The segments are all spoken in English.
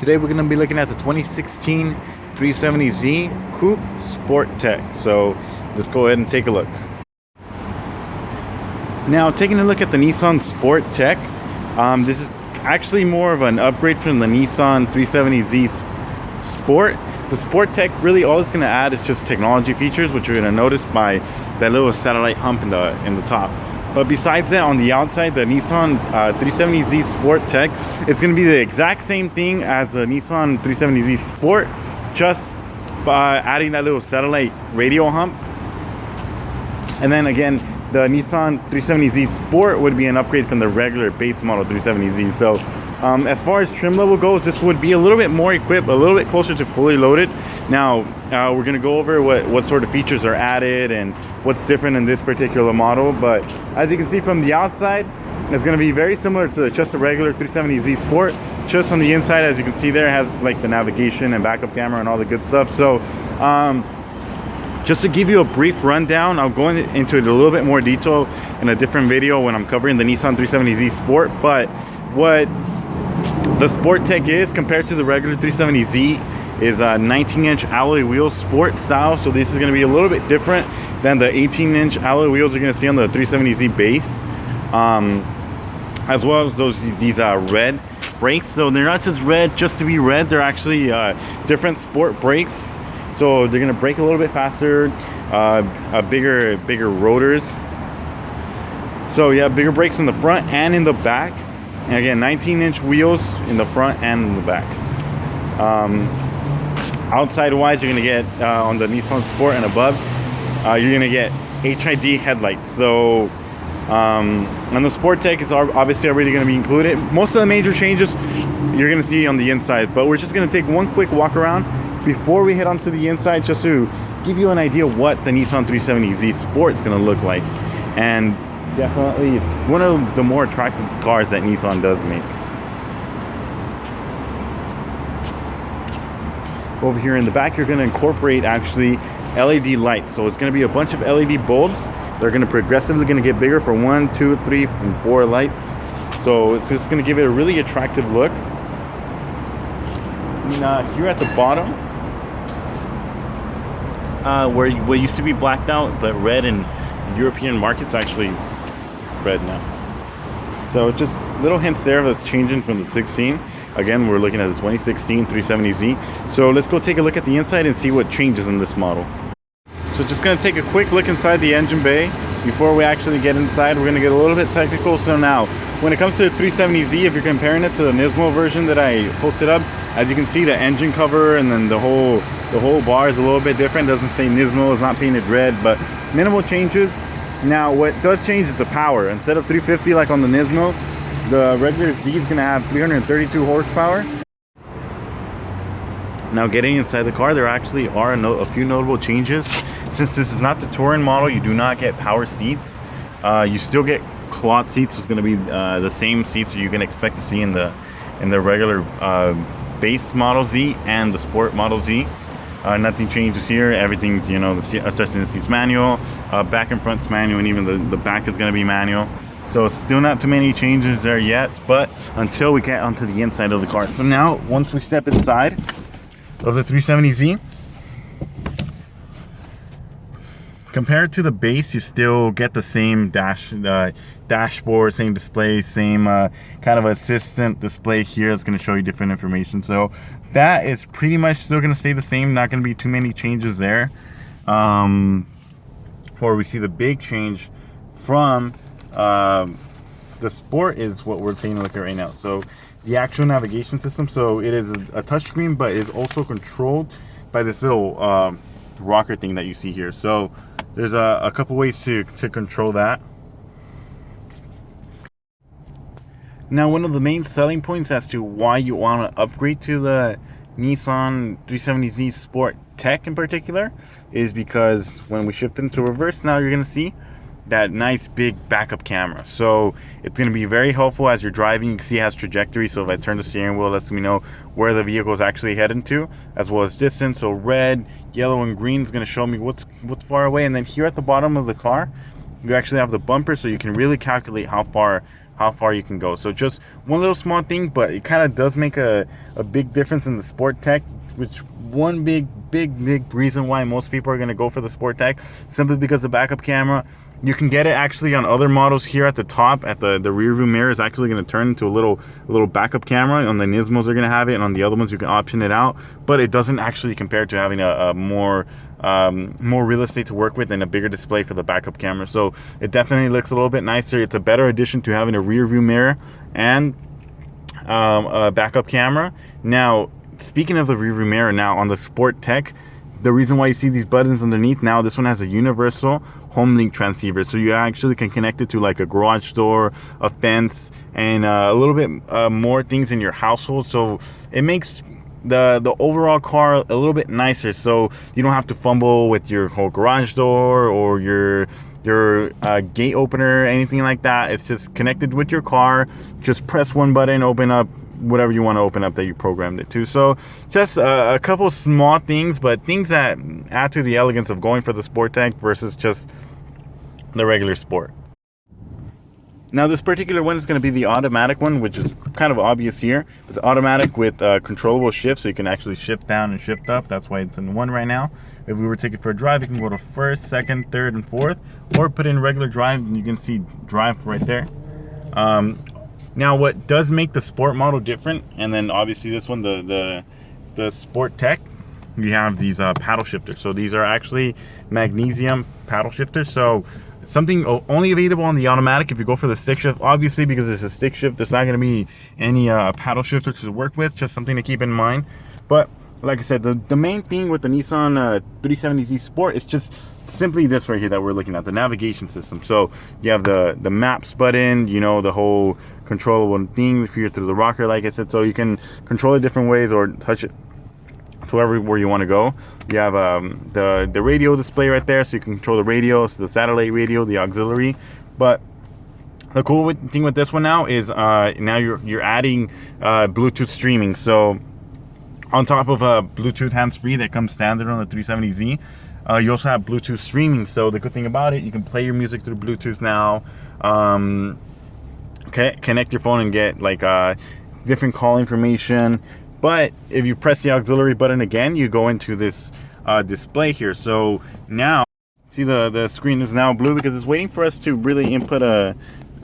Today we're going to be looking at the 2016 370Z Coupe Sport Tech. So let's go ahead and take a look. Now, taking a look at the Nissan Sport Tech, this is actually more of an upgrade from the Nissan 370Z Sport. The Sport Tech, really all it's going to add is just technology features, which you're going to notice by that little satellite hump in the top. But besides that, on the outside, the Nissan 370Z Sport Tech, it's going to be the exact same thing as the Nissan 370Z Sport, just by adding that little satellite radio hump. And then again, the Nissan 370Z Sport would be an upgrade from the regular base model 370Z. So as far as trim level goes, this would be a little bit more equipped, a little bit closer to fully loaded. Now, we're going to go over what sort of features are added and what's different in this particular model. But as you can see from the outside, it's going to be very similar to just a regular 370Z Sport. Just on the inside, as you can see there, it has like the navigation and backup camera and all the good stuff. So just to give you a brief rundown, I'll go into it a little bit more detail in a different video when I'm covering the Nissan 370Z Sport. But what the Sport Tech is compared to the regular 370Z is a 19-inch alloy wheels sport style. So this is going to be a little bit different than the 18-inch alloy wheels you're going to see on the 370Z base, as well as these red brakes. So they're not just red just to be red, they're actually different sport brakes. So they're going to brake a little bit faster, bigger rotors. So yeah, bigger brakes in the front and in the back. And again, 19-inch wheels in the front and in the back. Outside wise, you're going to get on the Nissan Sport and above, you're going to get HID headlights. So on the Sport Tech, it's obviously already going to be included. Most of the major changes you're going to see on the inside, but we're just going to take one quick walk around before we head onto the inside, just to give you an idea what the Nissan 370Z Sport is going to look like. And definitely it's one of the more attractive cars that Nissan does make. Over here in the back, you're going to incorporate actually LED lights. So it's going to be a bunch of LED bulbs. They're going to progressively get bigger for 1, 2, 3, and 4 lights. So it's just going to give it a really attractive look. And here at the bottom, where what used to be blacked out but red in European markets, actually red now. So just little hints there that's changing from the 16. Again, we're looking at the 2016 370Z. So let's go take a look at the inside and see what changes in this model. So just going to take a quick look inside the engine bay before we actually get inside. We're going to get a little bit technical. So now, when it comes to the 370Z, if you're comparing it to the Nismo version that I posted up, as you can see, the engine cover and then the whole bar is a little bit different. It doesn't say Nismo, it's not painted red, but minimal changes. Now, what does change is the power. Instead of 350 like on the Nismo, the regular Z is going to have 332 horsepower. Now, getting inside the car, there actually are a few notable changes. Since this is not the Touring model, you do not get power seats. You still get cloth seats. It's going to be the same seats you can expect to see in the regular base Model Z and the Sport Model Z. Nothing changes here. Everything's, the starting the seat's manual, back and front's manual, and even the back is going to be manual. So still not too many changes there yet, but until we get onto the inside of the car. So now, once we step inside of the 370Z, compared to the base, you still get the same dashboard, same display, same kind of assistant display here. It's going to show you different information. So that is pretty much still going to stay the same. Not going to be too many changes there. Where we see the big change from the Sport is what we're taking a look at right now. So the actual navigation system, so it is a touchscreen, but is also controlled by this little rocker thing that you see here. So there's a couple ways to control that. Now, one of the main selling points as to why you want to upgrade to the Nissan 370Z Sport Tech in particular is because when we shift into reverse, now you're going to see that nice big backup camera. So it's going to be very helpful as you're driving. You can see it has trajectory, so if I turn the steering wheel, it lets me know where the vehicle is actually heading to, as well as distance. So red, yellow, and green is going to show me what's far away. And then here at the bottom of the car, you actually have the bumper, so you can really calculate how how far you can go. So just one little small thing, but it kind of does make a big difference in the sport tech, which one big reason why most people are going to go for the sport tech, simply because the backup camera, you can get it actually on other models. Here at the top, at the rear view mirror, is actually going to turn into a little backup camera. On the Nismos are going to have it, and on the other ones you can option it out, but it doesn't actually compare to having a more real estate to work with and a bigger display for the backup camera. So it definitely looks a little bit nicer. It's a better addition to having a rear view mirror and a backup camera. Now, speaking of the rear view mirror, now on the sport tech, the reason why you see these buttons underneath, now this one has a universal home link transceiver, so you actually can connect it to like a garage door, a fence, and a little bit more things in your household. So it makes the overall car a little bit nicer, so you don't have to fumble with your whole garage door or your gate opener, anything like that. It's just connected with your car. Just press one button, open up whatever you want to open up that you programmed it to. So just a couple small things, but things that add to the elegance of going for the sport tech versus just the regular sport. Now this particular one is going to be the automatic one, which is kind of obvious here. It's automatic with controllable shift, so you can actually shift down and shift up. That's why it's in one right now. If we were to take it for a drive, you can go to first, second, third, and fourth, or put in regular drive, and you can see drive right there. Now what does make the sport model different, and then obviously this one, the sport tech, you have these paddle shifters. So these are actually magnesium paddle shifters. So something only available on the automatic. If you go for the stick shift, obviously because it's a stick shift, there's not going to be any paddle shifter to work with. Just something to keep in mind. But like I said, the main thing with the Nissan 370Z Sport is just simply this right here that we're looking at, the navigation system. So you have the maps button, you know, the whole controllable thing here through the rocker, like I said, so you can control it different ways or touch it to where you want to go. You have the radio display right there, so you can control the radio, so the satellite radio, the auxiliary. But the cool thing with this one now is now you're adding Bluetooth streaming. So on top of Bluetooth hands-free that comes standard on the 370Z, you also have Bluetooth streaming. So the good thing about it, you can play your music through Bluetooth now. Connect your phone and get like different call information. But if you press the auxiliary button again, you go into this display here. So now, see the screen is now blue because it's waiting for us to really input a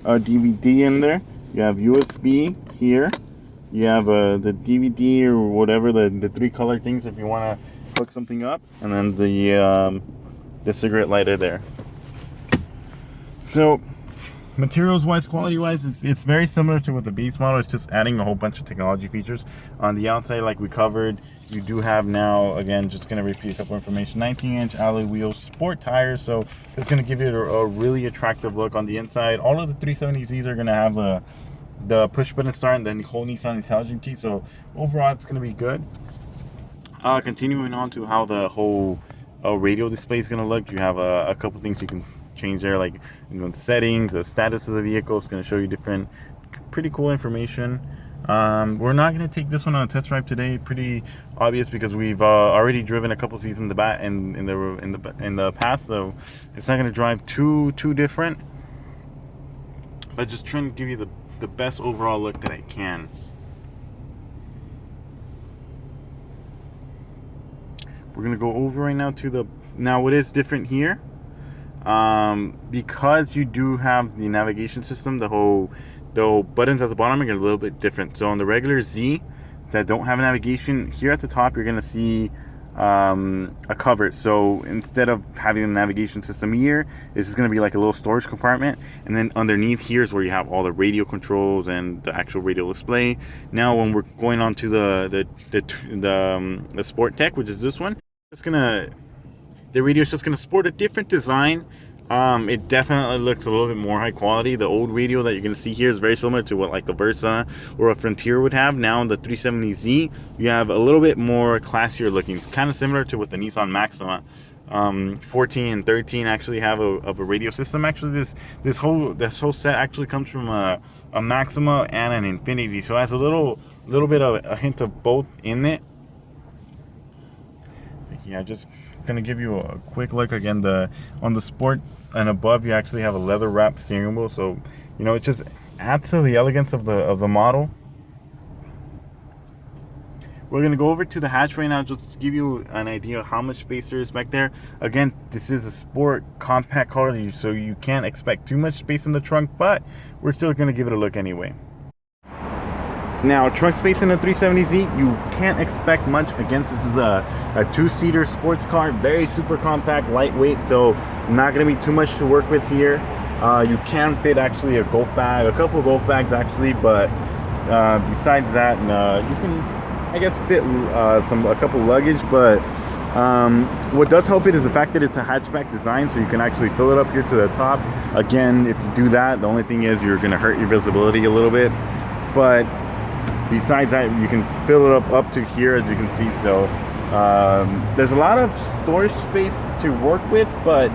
DVD in there. You have USB here. You have the DVD or whatever, the three color things if you want to hook something up, and then the cigarette lighter there. So materials wise, quality wise, it's very similar to what the base model. It's just adding a whole bunch of technology features on the outside. Like we covered, you do have now, again, just going to repeat a couple information, 19-inch alloy wheels, sport tires, so it's going to give you a really attractive look on the inside. All of the 370Zs are going to have the push button start and then the whole Nissan intelligent key, so overall it's going to be good. Continuing on to how the whole radio display is going to look, you have a couple things you can change there, like settings, the status of the vehicle. It's going to show you different pretty cool information. We're not going to take this one on a test drive today, pretty obvious, because we've already driven a couple seasons in the past, so it's not going to drive too different, but just trying to give you the best overall look that I can. We're going to go over right now to now what is different here. Because you do have the navigation system, the buttons at the bottom are a little bit different. So on the regular Z that don't have navigation, here at the top you're going to see a cover. So instead of having the navigation system here, this is going to be like a little storage compartment, and then underneath here is where you have all the radio controls and the actual radio display. Now when we're going on to the Sport Tech, which is this one, the radio is just going to sport a different design. It definitely looks a little bit more high quality. The old radio that you're going to see here is very similar to what like the Versa or a Frontier would have. Now in the 370Z, you have a little bit more classier looking. It's kind of similar to what the Nissan Maxima 14 and 13 actually have of a radio system. Actually, this whole set actually comes from a Maxima and an Infinity, so it has a little bit of a hint of both in it. Yeah, just gonna give you a quick look again. On the Sport and above, you actually have a leather wrapped steering wheel, so you know, it's just adds to the elegance of the model. We're gonna go over to the hatch right now just to give you an idea of how much space there is back there. Again, this is a sport compact car, so you can't expect too much space in the trunk, but we're still gonna give it a look anyway. Now, trunk space in the 370Z, you can't expect much. Again, this is a two-seater sports car, very super compact, lightweight, so not gonna be too much to work with here. You can fit actually a golf bag, a couple of golf bags actually, but besides that, you can, I guess, fit a couple luggage. But what does help it is the fact that it's a hatchback design, so you can actually fill it up here to the top. Again, if you do that, the only thing is you're going to hurt your visibility a little bit, but besides that, you can fill it up to here, as you can see. So there's a lot of storage space to work with, but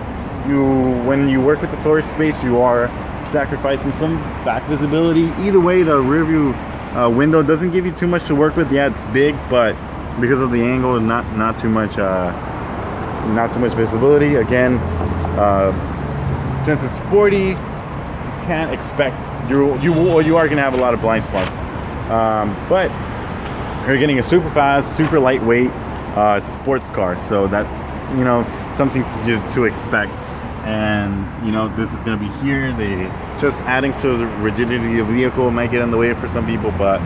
when you work with the storage space, you are sacrificing some back visibility. Either way, the rear view window doesn't give you too much to work with. Yeah, it's big, but because of the angle, not too much visibility. Again, since it's sporty, you can't expect you are gonna have a lot of blind spots. But you're getting a super fast, super lightweight sports car, so that's, you know, something to expect. And you know, this is going to be here. They just adding to the rigidity of the vehicle might get in the way for some people, but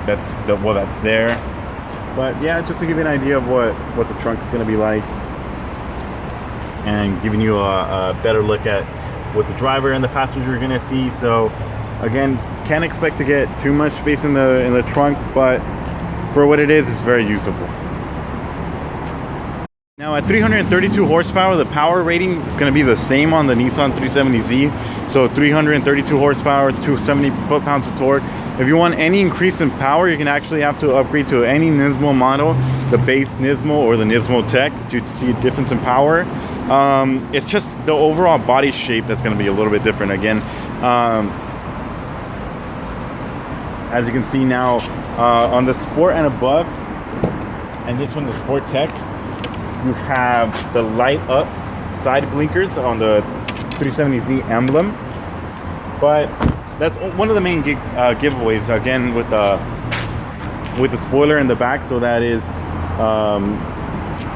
that's there. But yeah, just to give you an idea of what the trunk is going to be like, and giving you a better look at what the driver and the passenger are going to see. So again, can't expect to get too much space in the trunk, but for what it is, it's very usable. Now at 332 horsepower, the power rating is going to be the same on the Nissan 370Z. So 332 horsepower, 270 foot-pounds of torque. If you want any increase in power, you can actually have to upgrade to any Nismo model, the base Nismo or the Nismo Tech, to see a difference in power. It's just the overall body shape that's going to be a little bit different. Again, as you can see now, on the Sport and above, and this one, the Sport Tech, you have the light up side blinkers on the 370Z emblem. But that's one of the main giveaways, again, with the spoiler in the back. So that is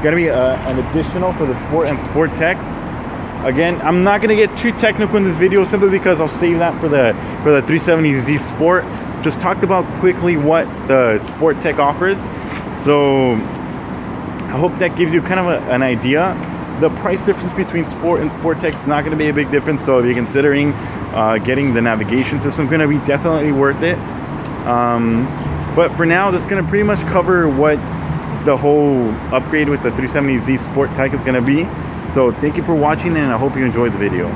gonna be an additional for the Sport and Sport Tech. Again, I'm not gonna get too technical in this video, simply because I'll save that for the 370Z Sport. Just talked about quickly what the Sport Tech offers. So I hope that gives you kind of an idea. The price difference between Sport and Sport Tech is not going to be a big difference. So if you're considering getting the navigation system, it's going to be definitely worth it. But for now, this is going to pretty much cover what the whole upgrade with the 370Z Sport Tech is going to be. So thank you for watching, and I hope you enjoyed the video.